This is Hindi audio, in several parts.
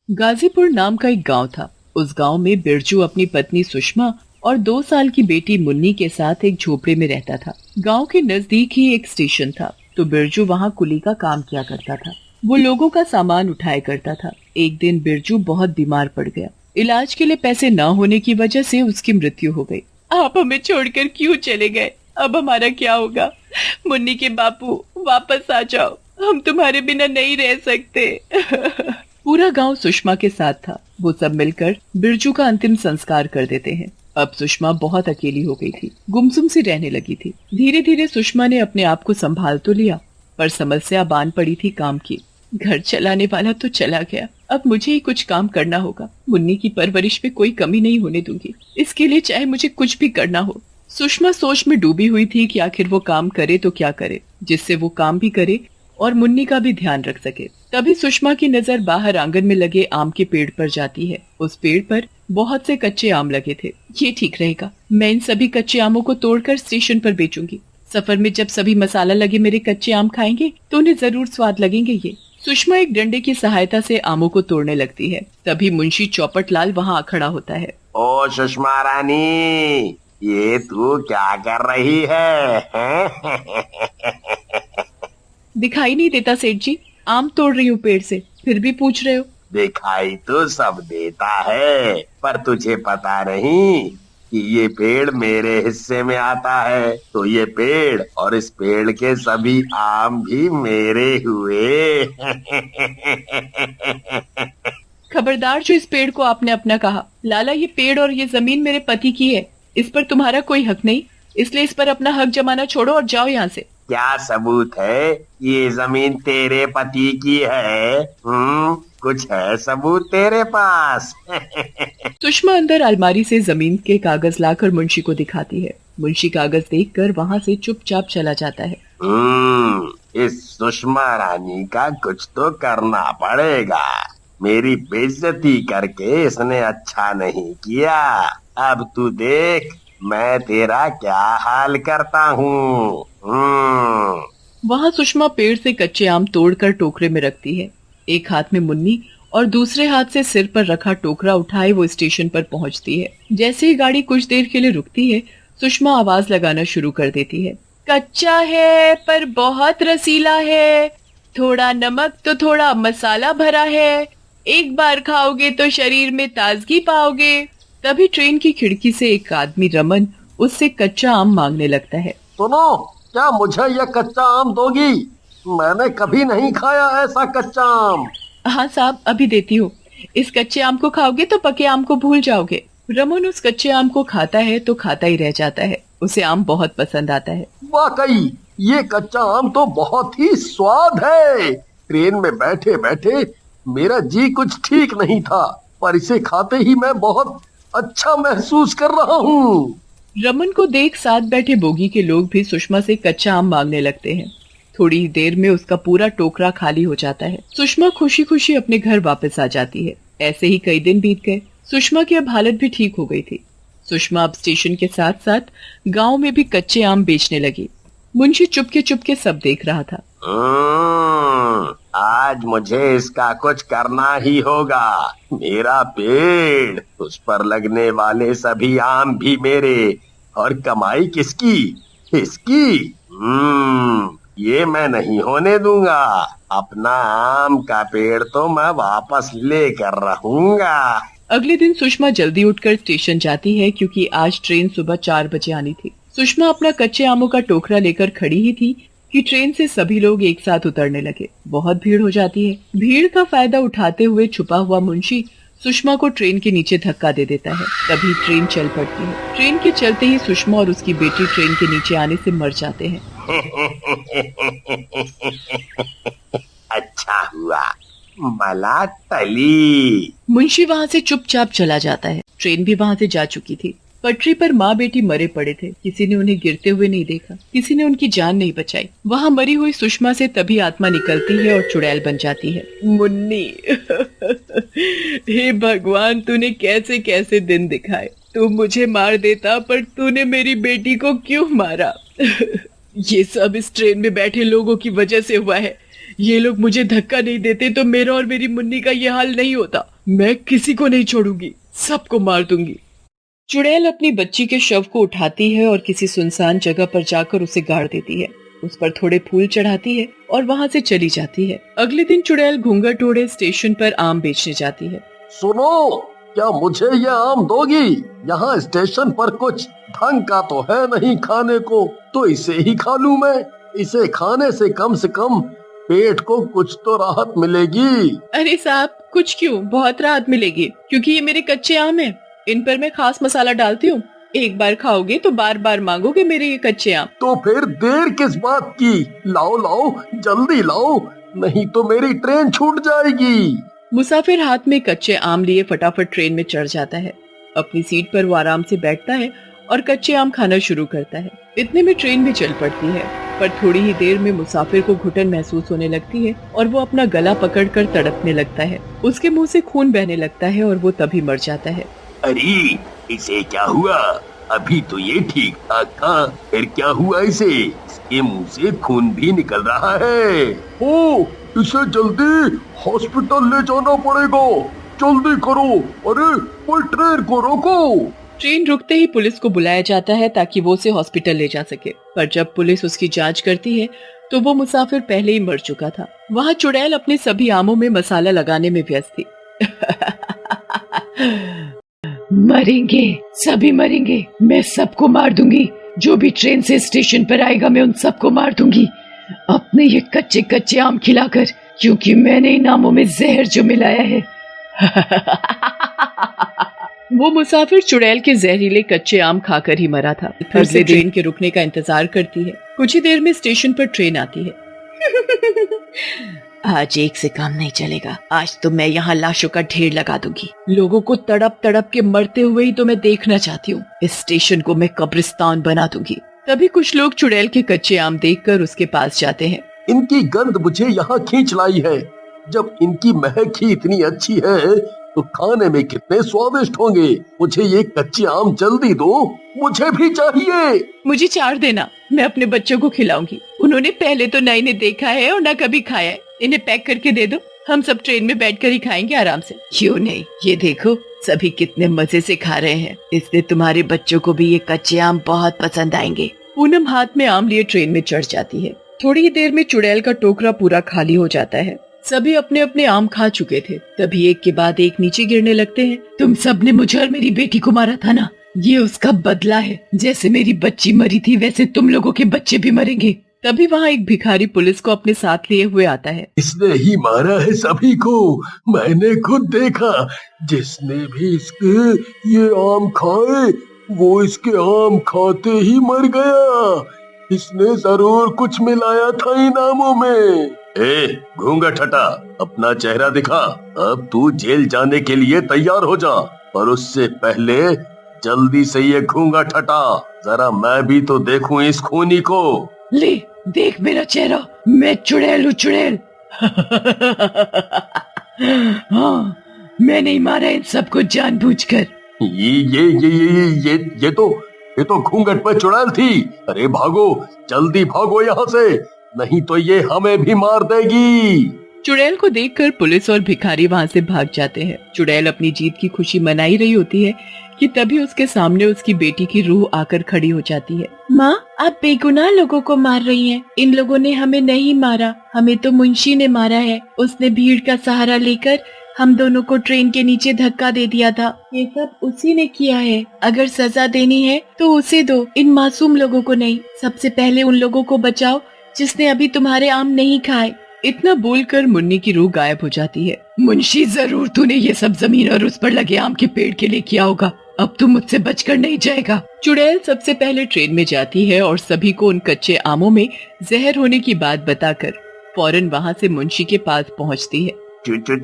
गाजीपुर नाम का एक गांव था। उस गांव में बिरजू अपनी पत्नी सुषमा और 2 साल की बेटी मुन्नी के साथ एक झोपड़े में रहता था। गांव के नजदीक ही एक स्टेशन था, तो बिरजू वहां कुली का काम किया करता था। वो लोगों का सामान उठाया करता था। एक दिन बिरजू बहुत बीमार पड़ गया। इलाज के लिए पैसे न होने की वजह से उसकी मृत्यु हो गई। आप हमें छोड़कर क्यों चले गए? अब हमारा क्या होगा? मुन्नी के बापू, वापस आ जाओ, हम तुम्हारे बिना नहीं रह सकते। पूरा गांव सुषमा के साथ था। वो सब मिलकर बिरजू का अंतिम संस्कार कर देते हैं। अब सुषमा बहुत अकेली हो गई थी, गुमसुम सी रहने लगी थी। धीरे धीरे सुषमा ने अपने आप को संभाल तो लिया, पर समस्या बांध पड़ी थी काम की। घर चलाने वाला तो चला गया, अब मुझे ही कुछ काम करना होगा। मुन्नी की परवरिश में कोई कमी नहीं होने दूंगी, इसके लिए चाहे मुझे कुछ भी करना हो। सुषमा सोच में डूबी हुई थी कि आखिर वो काम करे तो क्या करे, जिससे वो काम भी करे और मुन्नी का भी ध्यान रख सके। तभी सुषमा की नजर बाहर आंगन में लगे आम के पेड़ पर जाती है। उस पेड़ पर बहुत से कच्चे आम लगे थे। ये ठीक रहेगा, मैं इन सभी कच्चे आमों को तोड़कर स्टेशन पर बेचूंगी। सफर में जब सभी मसाला लगे मेरे कच्चे आम खाएंगे तो उन्हें जरूर स्वाद लगेंगे। ये सुषमा एक डंडे की सहायता से आमों को तोड़ने लगती है। तभी मुंशी चौपट लाल वहाँ खड़ा होता है। ओ सुषमा रानी, ये तू क्या कर रही है? दिखाई नहीं देता सेठ जी? आम तोड़ रही हूँ पेड़ से, फिर भी पूछ रहे हो? दिखाई तो सब देता है, पर तुझे पता नहीं कि ये पेड़ मेरे हिस्से में आता है, तो ये पेड़ और इस पेड़ के सभी आम भी मेरे हुए। खबरदार जो इस पेड़ को आपने अपना कहा। लाला, ये पेड़ और ये जमीन मेरे पति की है, इस पर तुम्हारा कोई हक नहीं, इसलिए इस पर अपना हक जमाना छोड़ो और जाओ यहाँ से। क्या सबूत है ये जमीन तेरे पति की है? कुछ है सबूत तेरे पास? सुषमा अंदर अलमारी से जमीन के कागज लाकर मुंशी को दिखाती है। मुंशी कागज देखकर वहाँ से चुपचाप चला जाता है। इस सुषमा रानी का कुछ तो करना पड़ेगा। मेरी बेइज्जती करके इसने अच्छा नहीं किया। अब तू देख मैं तेरा क्या हाल करता हूँ। वहाँ सुषमा पेड़ से कच्चे आम तोड़कर टोकरे में रखती है। एक हाथ में मुन्नी और दूसरे हाथ से सिर पर रखा टोकरा उठाए वो स्टेशन पर पहुँचती है। जैसे ही गाड़ी कुछ देर के लिए रुकती है, सुषमा आवाज लगाना शुरू कर देती है। कच्चा है पर बहुत रसीला है, थोड़ा नमक तो थोड़ा मसाला भरा है, एक बार खाओगे तो शरीर में ताजगी पाओगे। तभी ट्रेन की खिड़की से एक आदमी रमन उससे कच्चा आम मांगने लगता है। सुनो, क्या मुझे यह कच्चा आम दोगी? मैंने कभी नहीं खाया ऐसा कच्चा आम। हाँ साहब, अभी देती हूँ। इस कच्चे आम को खाओगे तो पके आम को भूल जाओगे। रमन उस कच्चे आम को खाता है तो खाता ही रह जाता है। उसे आम बहुत पसंद आता है। वाकई ये कच्चा आम तो बहुत ही स्वाद है। ट्रेन में बैठे बैठे मेरा जी कुछ ठीक नहीं था, पर इसे खाते ही मैं बहुत अच्छा महसूस कर रहा हूँ। रमन को देख साथ बैठे बोगी के लोग भी सुषमा से कच्चा आम मांगने लगते हैं। थोड़ी ही देर में उसका पूरा टोकरा खाली हो जाता है। सुषमा खुशी खुशी अपने घर वापस आ जाती है। ऐसे ही कई दिन बीत गए। सुषमा की अब हालत भी ठीक हो गई थी। सुषमा अब स्टेशन के साथ साथ गांव में भी कच्चे आम बेचने लगी। मुंशी चुपके चुपके सब देख रहा था। आज मुझे इसका कुछ करना ही होगा। मेरा पेड़, उस पर लगने वाले सभी आम भी मेरे, और कमाई किसकी? इसकी। ये मैं नहीं होने दूंगा। अपना आम का पेड़ तो मैं वापस लेकर रहूंगा। अगले दिन सुषमा जल्दी उठकर स्टेशन जाती है, क्योंकि आज ट्रेन सुबह 4 बजे आनी थी। सुषमा अपना कच्चे आमों का टोकरा लेकर खड़ी ही थी कि ट्रेन से सभी लोग एक साथ उतरने लगे। बहुत भीड़ हो जाती है। भीड़ का फायदा उठाते हुए छुपा हुआ मुंशी सुषमा को ट्रेन के नीचे धक्का दे देता है। तभी ट्रेन चल पड़ती है। ट्रेन के चलते ही सुषमा और उसकी बेटी ट्रेन के नीचे आने से मर जाते हैं। अच्छा हुआ मला टली। मुंशी वहाँ से चुपचाप चला जाता है। ट्रेन भी वहाँ से जा चुकी थी। पटरी पर माँ बेटी मरे पड़े थे। किसी ने उन्हें गिरते हुए नहीं देखा, किसी ने उनकी जान नहीं बचाई। वहाँ मरी हुई सुषमा से तभी आत्मा निकलती है और चुड़ैल बन जाती है। मुन्नी, हे भगवान, तूने कैसे कैसे दिन दिखाए। तू मुझे मार देता, पर तूने मेरी बेटी को क्यों मारा? ये सब इस ट्रेन में बैठे लोगों की वजह से हुआ है। ये लोग मुझे धक्का नहीं देते तो मेरा और मेरी मुन्नी का ये हाल नहीं होता। मैं किसी को नहीं छोड़ूंगी, सबको मार दूंगी। चुड़ैल अपनी बच्ची के शव को उठाती है और किसी सुनसान जगह पर जाकर उसे गाड़ देती है। उस पर थोड़े फूल चढ़ाती है और वहाँ से चली जाती है। अगले दिन चुड़ैल घूंघट ओढ़े स्टेशन पर आम बेचने जाती है। सुनो, क्या मुझे ये आम दोगी? यहाँ स्टेशन पर कुछ ढंग का तो है नहीं खाने को, तो इसे ही खा लूं मैं। इसे खाने से कम पेट को कुछ तो राहत मिलेगी। अरे साहब, कुछ क्यों, बहुत राहत मिलेगी, क्योंकि ये मेरे कच्चे आम हैं। इन पर मैं खास मसाला डालती हूँ। एक बार खाओगे तो बार बार मांगोगे मेरे ये कच्चे आम। तो फिर देर किस बात की? लाओ लाओ, जल्दी लाओ, नहीं तो मेरी ट्रेन छूट जाएगी। मुसाफिर हाथ में कच्चे आम लिए फटाफट ट्रेन में चढ़ जाता है। अपनी सीट पर वो आराम से बैठता है और कच्चे आम खाना शुरू करता है। इतने में ट्रेन भी चल पड़ती है, पर थोड़ी ही देर में मुसाफिर को घुटन महसूस होने लगती है और वो अपना गला पकड़कर तड़पने लगता है। उसके मुंह से खून बहने लगता है और वो तभी मर जाता है। अरे, इसे क्या हुआ? अभी तो ये ठीक ठाक था, फिर क्या हुआ इसे? इसके मुंह से खून भी निकल रहा है। ओ, इसे जल्दी हॉस्पिटल ले जाना पड़ेगा, जल्दी करो। अरे, कोई ट्रेन को रोको। ट्रेन रुकते ही पुलिस को बुलाया जाता है ताकि वो उसे हॉस्पिटल ले जा सके, पर जब पुलिस उसकी जांच करती है तो वो मुसाफिर पहले ही मर चुका था। वहाँ चुड़ैल अपने सभी आमों में मसाला लगाने में व्यस्त थी। मरेंगे, सभी मरेंगे, मैं सबको मार दूंगी। जो भी ट्रेन से स्टेशन पर आएगा मैं उन सबको मार दूंगी, अपने ये कच्चे कच्चे आम खिलाकर, क्योंकि मैंने इन आमों में जहर जो मिलाया है। वो मुसाफिर चुड़ैल के जहरीले कच्चे आम खाकर ही मरा था। फिर से ट्रेन के रुकने का इंतजार करती है। कुछ ही देर में स्टेशन पर ट्रेन आती है। आज एक से काम नहीं चलेगा, आज तो मैं यहाँ लाशों का ढेर लगा दूंगी। लोगों को तड़प तड़प के मरते हुए ही तो मैं देखना चाहती हूँ। इस स्टेशन को मैं कब्रिस्तान बना दूंगी। तभी कुछ लोग चुड़ैल के कच्चे आम देखकर उसके पास जाते हैं। इनकी गंध मुझे यहाँ खींच लाई है। जब इनकी महक ही इतनी अच्छी है तो खाने में कितने स्वादिष्ट होंगे। मुझे ये कच्चे आम जल्दी दो, मुझे भी चाहिए। मुझे 4 देना, मैं अपने बच्चों को खिलाऊंगी। उन्होंने पहले तो न इन्हें देखा है और न कभी खाया है। इन्हें पैक करके दे दो, हम सब ट्रेन में बैठकर ही खाएंगे आराम से। क्यों नहीं, ये देखो सभी कितने मजे से खा रहे हैं। इसलिए तुम्हारे बच्चों को भी ये कच्चे आम बहुत पसंद आएंगे। पूनम हाथ में आम लिए ट्रेन में चढ़ जाती है। थोड़ी ही देर में चुड़ैल का टोकरा पूरा खाली हो जाता है। सभी अपने अपने आम खा चुके थे। तभी एक के बाद एक नीचे गिरने लगते हैं। तुम सबने मुझे और मेरी बेटी को मारा था ना, ये उसका बदला है। जैसे मेरी बच्ची मरी थी वैसे तुम लोगों के बच्चे भी मरेंगे। तभी वहाँ एक भिखारी पुलिस को अपने साथ लिए हुए आता है। इसने ही मारा है सभी को, मैंने खुद देखा। जिसने भी इसके ये आम खाए वो इसके आम खाते ही मर गया। इसने जरूर कुछ मिलाया था इन आमों में। ए, घूंघट हटा, अपना चेहरा दिखा। अब तू जेल जाने के लिए तैयार हो जा, पर उससे पहले जल्दी से ये घूंघट हटा। जरा मैं भी तो देखूं इस खूनी को। ले देख मेरा चेहरा, मैं चुड़ैल हूँ, चुड़ैल। हाँ, मैं नहीं मारा इन सबको जानबूझकर। ये तो घूंघट पर चुड़ैल थी। अरे भागो, जल्दी भागो यहाँ से, नहीं तो ये हमें भी मार देगी। चुड़ैल को देखकर पुलिस और भिखारी वहाँ से भाग जाते हैं। चुड़ैल अपनी जीत की खुशी मनाई रही होती है कि तभी उसके सामने उसकी बेटी की रूह आकर खड़ी हो जाती है। माँ, आप बेगुनाह लोगों को मार रही हैं। इन लोगों ने हमें नहीं मारा, हमें तो मुंशी ने मारा है। उसने भीड़ का सहारा लेकर हम दोनों को ट्रेन के नीचे धक्का दे दिया था। ये सब उसी ने किया है। अगर सजा देनी है तो उसे दो, इन मासूम लोगों को नहीं। सबसे पहले उन लोगों को बचाओ जिसने अभी तुम्हारे आम नहीं खाए। इतना बोलकर मुन्नी की रूह गायब हो जाती है। मुंशी, जरूर तूने ये सब जमीन और उस पर लगे आम के पेड़ के लिए किया होगा। अब तू मुझसे बचकर नहीं जाएगा। चुड़ैल सबसे पहले ट्रेन में जाती है और सभी को उन कच्चे आमों में जहर होने की बात बताकर फौरन वहाँ से मुंशी के पास पहुँचती है। चुड़ैल,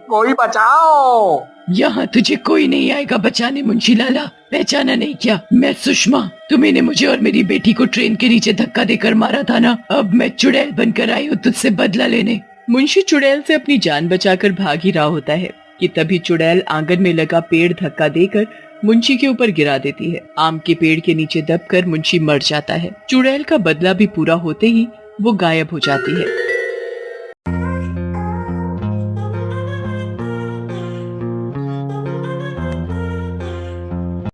कोई बचाओ। यहाँ तुझे कोई नहीं आएगा बचाने मुंशी लाला। पहचाना नहीं क्या? मैं सुषमा। तुम्ही ने मुझे और मेरी बेटी को ट्रेन के नीचे धक्का देकर मारा था ना। अब मैं चुड़ैल बनकर आई हूँ तुझसे बदला लेने। मुंशी चुड़ैल से अपनी जान बचाकर भाग ही रहा होता है कि तभी चुड़ैल आंगन में लगा पेड़ धक्का देकर मुंशी के ऊपर गिरा देती है। आम के पेड़ के नीचे दबकर मुंशी मर जाता है। चुड़ैल का बदला भी पूरा होते ही वो गायब हो जाती है।